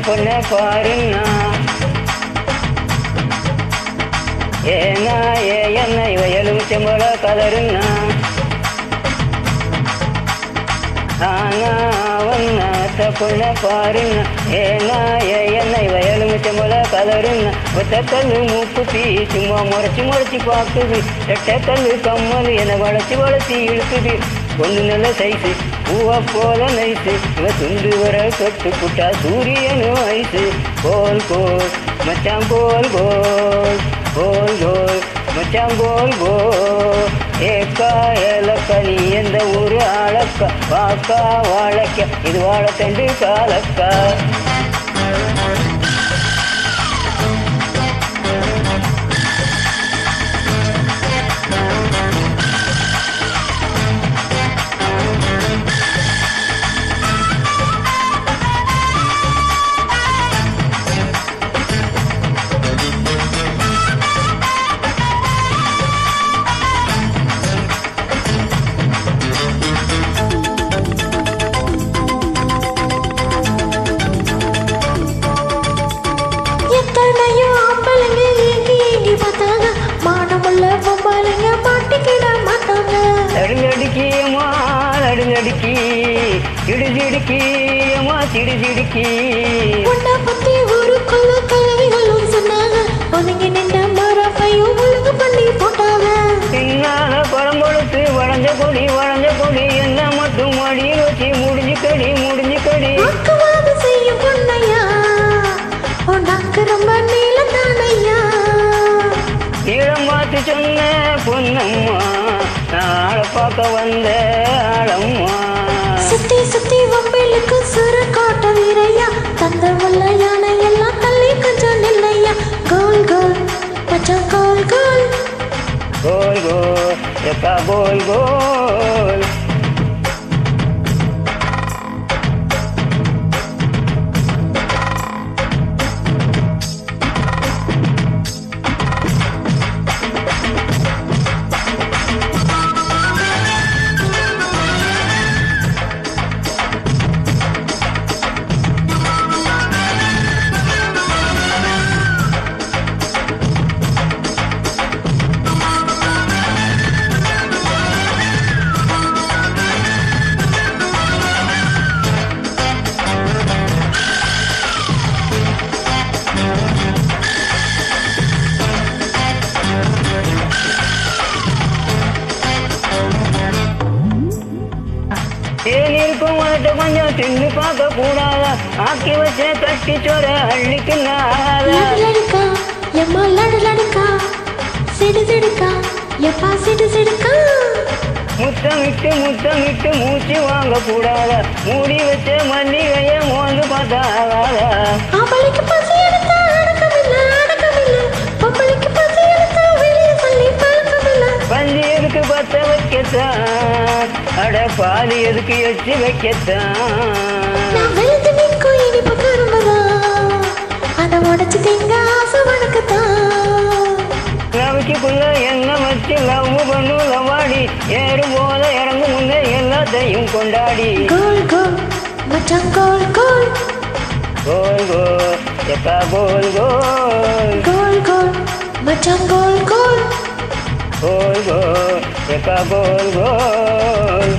பொண்ணை பாருன்னா ஏன்னா என்ன இவ எலுமிச்சம்பழ கலருன்னா ஆனா அவன்னாத்த பொண்ணை பாருன்னா ஏன்னா என்ன இவ எலுமிச்சம்பழ கலருன்னா ஒத்தக்கல்லு மூக்குத்தி சும்மா முறைச்சி பார்க்குது ரெட்டக்கல்லு கம்மல் என வளைச்சி இழுக்குது ஒன்று நல்ல சைஸு பூவை போல நைஸு இவ துண்டு வர கட்டு புட்டா சூரியனும் ஐஸு கோல் கோல் மச்சான் கோல் கோல் கோல் கோல் மச்சான் கோல் கோல் ஏக்கா ஏலக்கா நீ எந்த ஊரு ஆளக்கா வாக்கா வாழைக்கா இது வாழைத்தண்டு காலக்கா அடிக்கி சிடுசிடுக்கி அம்மா சிடுசிடுக்கி உன்னை பத்தி ஒரு கொள்ள கலவைகளும் சொன்னாங்க ஒதுங்கி நின்ற மரப்பையும் ஒழுங்கு பண்ணி போட்டாங்க பின்னால பழம் கொடுத்து வளைஞ்ச கொடி என்ன மட்டும் மடியில் வச்சு முடிஞ்சு கடி அக்குவாது செய்யும் பொண்ணையா உனக்கு ரொம்ப நீளம் தானையா நீளம் பார்த்து சொன்ன பொன்னம்மா நாளை பார்க்க வந்த ஆளம்மா சுத்தி வம்பிலுக்கு சுர காட்ட வீரையா தந்த வல்ல யானை எல்லாம் தள்ளி கொஞ்சம் நில்லையா கோல் கோல் மச்சான் கோல் கோல் கோல் கோல் எக்கா கோல் கோல் தேனிருக்கும் மனத்தை கொஞ்சம் தின்னு பார்க்க கூடாதா ஆக்கி வச்ச கட்டி சோற அள்ளிக்கு லடுக்கா எம்மா லடுக்கா சிடுக்கா எப்பா சிடுக்கா முத்தமிட்டு மூச்சு வாங்க கூடாதா மூடி வச்ச மல்லிகைய மோந்து பார்த்தா அவளுக்கு பசி எடுத்தா அடக்கமில்ல பொம்பளைக்கு பசி எடுத்தா வெளியே சொல்லி பழக்கமில்ல பந்தி எதுக்கு பத்த வைக்கத்தான் அட பாதி எதுக்கு எச்சு வைக்கத்தான் நான் வெளுத்து நிற்கும் இனிப்பு கரும்புதான் அதை உடச்சு திங்க ஆசை வணக்கத்தான் லவிக்குள்ள என்ன வச்சு லவ் பண்ணு லவாடி ஏறு போல இறங்கும் முன்னே எல்லாத்தையும் கொண்டாடி கோல் கோல் மச்சான் கோல் கோல் கோல் கோல் எக்கா கோல் கோல் கோல் கோல் மச்சான் கோல் கோல் கோல் கோல் எக்கா கோல் கோல்